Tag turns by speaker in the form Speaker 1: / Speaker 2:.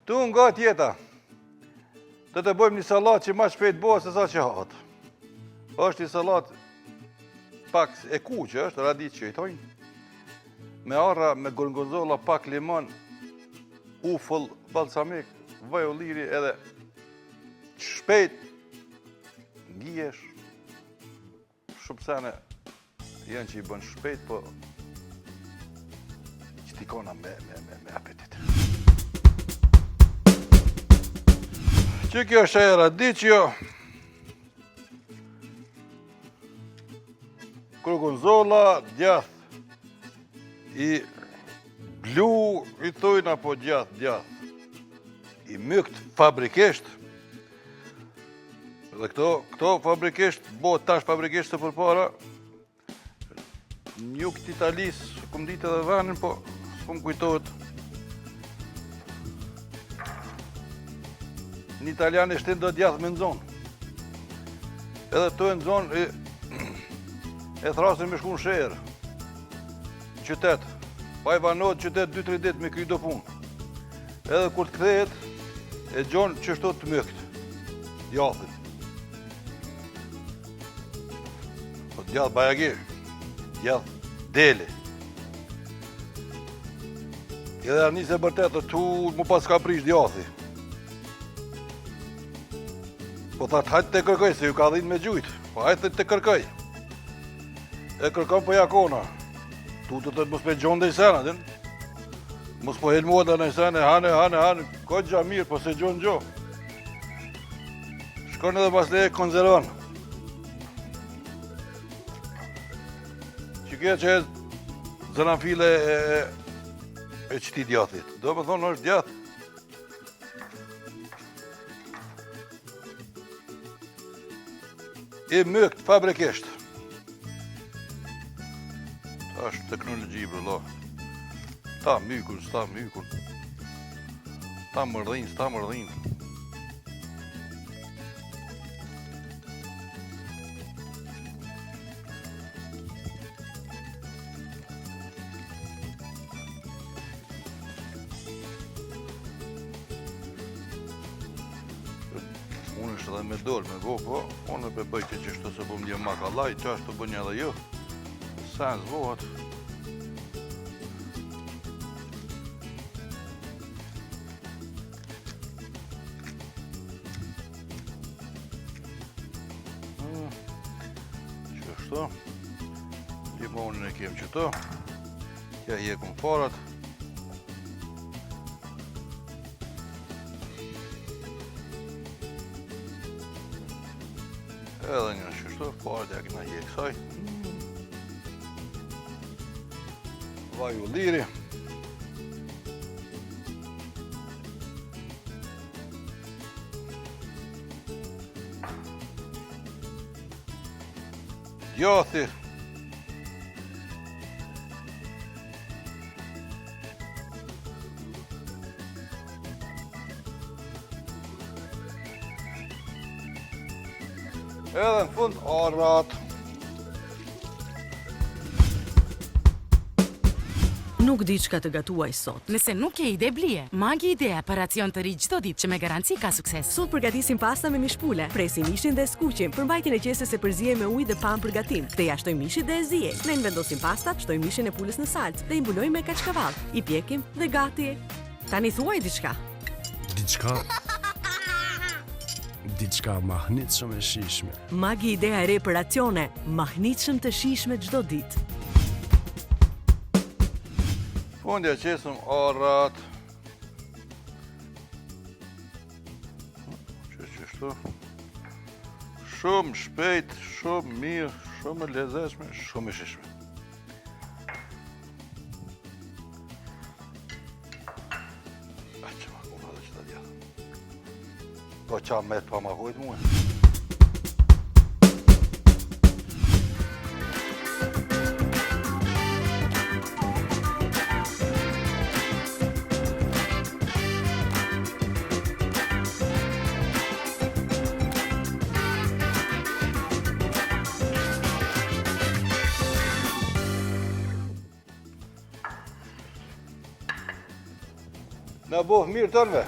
Speaker 1: Tu nga tjeta, të bëjmë një salat që ma shpejt bëhet se sa që hatë. Është një salat pak e kuqe, është radicë që i thojnë. Me arra, me gorgonzola, pak limon, ufull, balsamik, vaj ulliri edhe shpejt ngijesh. Shumë sene janë që i bën shpejt, po që t'i kona me apetit. Që kjo është e radicjo, gorgonzola, djath i blu, i thujnë apo djath, i mykt fabrikisht. Dhe këto fabrikisht, tash fabrikisht të përpara, njukt Italis, këm ditë edhe venin, po s'kom kujtohet. Një italian e shtin do djath me nëzonë. Edhe të e nëzonë e thrasin me shku në shërë, qytet, pa i vanohet qytet 2-3 dit me kry do punë. Edhe kur të kthehet, e gjonë qështot të mykt, djathin. Po djath bajagi, djath deli. Edhe arnisë e bërtetë, tu mu pas ka prish djathi. Po thatë hajtë të kërkoj, se ju ka dhinë me gjujtë, po hajtë të kërkoj. E kërkon po jakona. Tu të mos me gjonë dhe i sena, din? Mos po helmuat dhe në i sene, hane, ko gja mirë, po se gjonë gjo. Shkon edhe pas leje konzervan. Që kje që e zënafile e qëti djathit. Do me thonë është djath. I mykt fabrikisht. Ta është teknologji, bro, ta mykun, s'ta mykun. Ta mërdhin, s'ta mërdhin. Unë është edhe me dorë, me go, po, unë e bëj që qështu se po më dje makalaj, që ashtu bënja edhe jo. Sen zvohet. Qështu. Limonin e kem qëto. Kja hjekun farat. Edhe një qështu, farat ja këna hjek saj. Vaj ulliri. Djathi. Edhe në fund arrat.
Speaker 2: Nuk di çka të gatuaj sot.
Speaker 3: Nëse nuk ke ide blije, Magi Idea për racion të ri çdo ditë që me garanci ka sukses.
Speaker 2: Sot përgatisim pasta me mishpule, presim mishin dhe skuqim, për mbajtjen e qesës e përzije me ujë dhe pam për gatim. Ktheja shtoj mishit dhe e zije. Ne vendosim pastat, shtoj mishin e pulës në salcë dhe i mbulojmë me kaçkavall. I pjekim dhe gati. Tani thuaj diçka.
Speaker 4: Diçka mahnitshëm e shijshme.
Speaker 2: Magi Idea e re për racione, mahnitshëm të shijshme çdo ditë.
Speaker 1: Fundja qesëm arrat. Qështu. Shumë shpejt, shumë mirë, shumë lezeshme, shumë e shishme. Që ma kuma dhe që të djathë. Po qa me të pa ma hojtë muë. Në bohë mirë tërve.